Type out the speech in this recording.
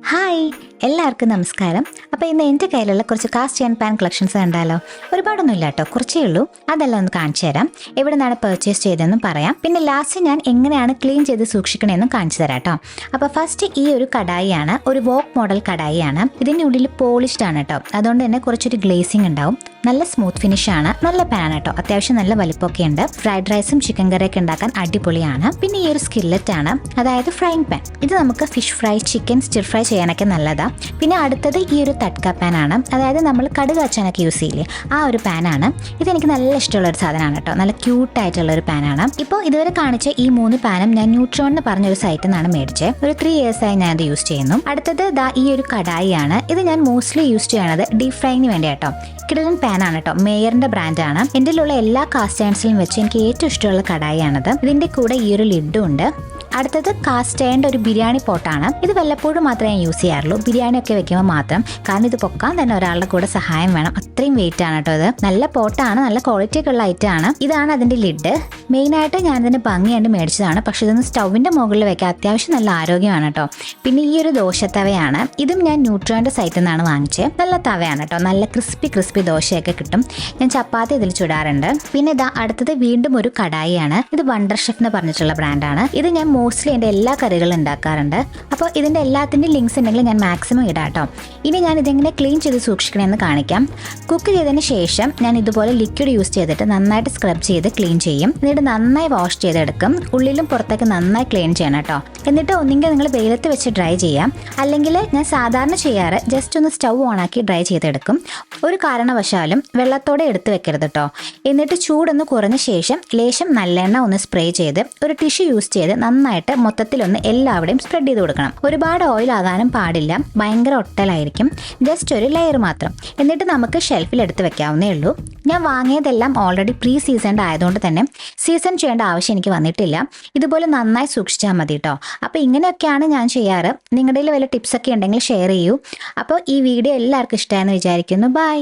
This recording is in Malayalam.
ഹായ്, എല്ലാവർക്കും നമസ്കാരം. അപ്പോൾ ഇന്ന് എൻ്റെ കയ്യിലുള്ള കുറച്ച് കാസ്റ്റ് ആൻഡ് പാൻ കളക്ഷൻസ് കണ്ടാലോ? ഒരുപാടൊന്നും ഇല്ല കേട്ടോ, കുറച്ചേ ഉള്ളൂ. അതെല്ലാം ഒന്ന് കാണിച്ചു തരാം. എവിടെ നിന്നാണ് പർച്ചേസ് ചെയ്തതെന്നും പറയാം. പിന്നെ ലാസ്റ്റ് ഞാൻ എങ്ങനെയാണ് ക്ലീൻ ചെയ്ത് സൂക്ഷിക്കണമെന്നും കാണിച്ചു തരാം കേട്ടോ. അപ്പോൾ ഫസ്റ്റ് ഈ ഒരു കടായിയാണ്, ഒരു വോക്ക് മോഡൽ കടായിയാണ്. ഇതിൻ്റെ ഉള്ളിൽ പോളിഷ്ഡ് ആണ് കേട്ടോ, അതുകൊണ്ട് തന്നെ കുറച്ചൊരു ഗ്ലേസിംഗ് ഉണ്ടാവും. നല്ല സ്മൂത്ത് ഫിനിഷ് ആണ്, നല്ല പാൻ കേട്ടോ, അത്യാവശ്യം നല്ല വലിപ്പമൊക്കെ ഉണ്ട്. ഫ്രൈഡ് റൈസും ചിക്കൻ കറിയൊക്കെ ഉണ്ടാക്കാൻ അടിപൊളിയാണ്. പിന്നെ ഈ ഒരു സ്കില്ലറ്റ് ആണ്, അതായത് ഫ്രൈങ് പാൻ. ഇത് നമുക്ക് fish fry, chicken stir fry ചെയ്യാനൊക്കെ നല്ലതാ. പിന്നെ അടുത്തത് ഈ ഒരു തട്ക പാൻ ആണ്, അതായത് നമ്മൾ കടുക് കാച്ചാനൊക്കെ യൂസ് ചെയ്യില്ലേ, ആ ഒരു പാനാണ്. ഇതെനിക്ക് നല്ല ഇഷ്ടമുള്ള ഒരു സാധനമാണ് കേട്ടോ, നല്ല ക്യൂട്ടായിട്ടുള്ള ഒരു പാനാണ്. ഇപ്പോൾ ഇതുവരെ കാണിച്ച ഈ 3 പാനും ഞാൻ ന്യൂട്രോൺ എന്ന് പറഞ്ഞൊരു സൈറ്റിൽ നിന്നാണ് മേടിച്ചത്. ഒരു 3 years ആയി ഞാൻ അത് യൂസ് ചെയ്യുന്നു. അടുത്തത് ഈ ഒരു കടായിയാണ്. ഇത് ഞാൻ മോസ്റ്റ്ലി യൂസ് ചെയ്യണത് ഡീപ് ഫ്രൈങ്ങിന് വേണ്ടി കേട്ടോ. കിടലൻ പാൻ ആണ് കേട്ടോ, മേയറിന്റെ ബ്രാൻഡാണ്. എൻ്റെ ഉള്ള എല്ലാ കാസ്റ്റ് അയൺസിലും വെച്ച് എനിക്ക് ഏറ്റവും ഇഷ്ടമുള്ള കടായിയാണത്. ഇതിന്റെ കൂടെ ഈ ഒരു ലിഡും ഉണ്ട്. അടുത്തത് കാസ്റ്റ് അയണിന്റെ ഒരു ബിരിയാണി പോട്ടാണ്. ഇത് വല്ലപ്പോഴും മാത്രമേ ഞാൻ യൂസ് ചെയ്യാറുള്ളൂ, ബിരിയാണി ഒക്കെ വെക്കുമ്പോൾ മാത്രം. കാരണം ഇത് പൊക്കാൻ തന്നെ ഒരാളുടെ കൂടെ സഹായം വേണം, അത്രയും വെയിറ്റ് ആണ് കേട്ടോ. ഇത് നല്ല പോട്ടാണ്, നല്ല ക്വാളിറ്റി ഒക്കെ ഉള്ള ഐറ്റം ആണ്. ഇതാണ് അതിന്റെ ലിഡ്. മെയിനായിട്ട് ഞാൻ ഇതിന് ഭംഗിയായിട്ട് മേടിച്ചതാണ്, പക്ഷെ ഇതൊന്ന് സ്റ്റൗവിന്റെ മുകളിൽ വെക്കാൻ അത്യാവശ്യം നല്ല ആരോഗ്യമാണ് കേട്ടോ. പിന്നെ ഈ ഒരു ദോശത്തവയാണ്, ഇതും ഞാൻ ന്യൂട്രോന്റെ സൈറ്റിൽ നിന്നാണ് വാങ്ങിച്ചത്. നല്ല തവയാണ് കേട്ടോ, നല്ല ക്രിസ്പി ദോശയൊക്കെ കിട്ടും. ഞാൻ ചപ്പാത്തി ഇതിൽ ചുടാറുണ്ട്. പിന്നെ അടുത്തത് വീണ്ടും ഒരു കടായിയാണ്. ഇത് വണ്ടർ ഷെഫ് എന്ന് പറഞ്ഞിട്ടുള്ള ബ്രാൻഡാണ്. ഇത് ഞാൻ മോസ്റ്റ്ലി എൻ്റെ എല്ലാ കറികളും ഉണ്ടാക്കാറുണ്ട്. അപ്പോൾ ഇതിൻ്റെ എല്ലാത്തിൻ്റെ ലിങ്ക്സ് ഉണ്ടെങ്കിൽ ഞാൻ മാക്സിമം ഇടാം കേട്ടോ. ഇനി ഞാൻ ഇതെങ്ങനെ ക്ലീൻ ചെയ്ത് സൂക്ഷിക്കണമെന്ന് കാണിക്കാം. കുക്ക് ചെയ്തതിന് ശേഷം ഞാൻ ഇതുപോലെ ലിക്വിഡ് യൂസ് ചെയ്തിട്ട് നന്നായിട്ട് സ്ക്രബ് ചെയ്ത് ക്ലീൻ ചെയ്യും. എന്നിട്ട് നന്നായി വാഷ് ചെയ്തെടുക്കും. ഉള്ളിലും പുറത്തേക്ക് നന്നായി ക്ലീൻ ചെയ്യണം കേട്ടോ. എന്നിട്ട് ഒന്നെങ്കിൽ നിങ്ങൾ വെയിലത്ത് വെച്ച് ഡ്രൈ ചെയ്യാം, അല്ലെങ്കിൽ ഞാൻ സാധാരണ ചെയ്യാറ് ജസ്റ്റ് ഒന്ന് സ്റ്റൗ ഓണാക്കി ഡ്രൈ ചെയ്തെടുക്കും. ഒരു കാരണവശാലും വെള്ളത്തോടെ എടുത്ത് വെക്കരുത് കേട്ടോ. എന്നിട്ട് ചൂടൊന്ന് കുറഞ്ഞ ശേഷം ലേശം നല്ലെണ്ണ ഒന്ന് സ്പ്രേ ചെയ്ത് ഒരു ടിഷ്യൂ യൂസ് ചെയ്ത് നന്നായിട്ട് മൊത്തത്തിലൊന്ന് എല്ലാവിടെയും സ്പ്രെഡ് ചെയ്ത് കൊടുക്കണം. ഒരുപാട് ഓയിൽ ആകാനും പാടില്ല, ഭയങ്കര ഒട്ടലായിരിക്കും. ജസ്റ്റ് ഒരു ലെയർ മാത്രം. എന്നിട്ട് നമുക്ക് ഷെൽഫിൽ എടുത്ത് വെക്കാവുന്നേ ഉള്ളൂ. ഞാൻ വാങ്ങിയതെല്ലാം ഓൾറെഡി പ്രീ സീസൺഡ് ആയതുകൊണ്ട് തന്നെ സീസൺ ചെയ്യേണ്ട ആവശ്യം എനിക്ക് വന്നിട്ടില്ല. ഇതുപോലെ നന്നായി സൂക്ഷിച്ചാൽ മതി കേട്ടോ. അപ്പോൾ ഇങ്ങനെയൊക്കെയാണ് ഞാൻ ചെയ്യാറ്. നിങ്ങളുടെ വല്ല ടിപ്സൊക്കെ ഉണ്ടെങ്കിൽ ഷെയർ ചെയ്യൂ. അപ്പോൾ ഈ വീഡിയോ എല്ലാവർക്കും ഇഷ്ടമായെന്ന് വിചാരിക്കുന്നു. ബൈ.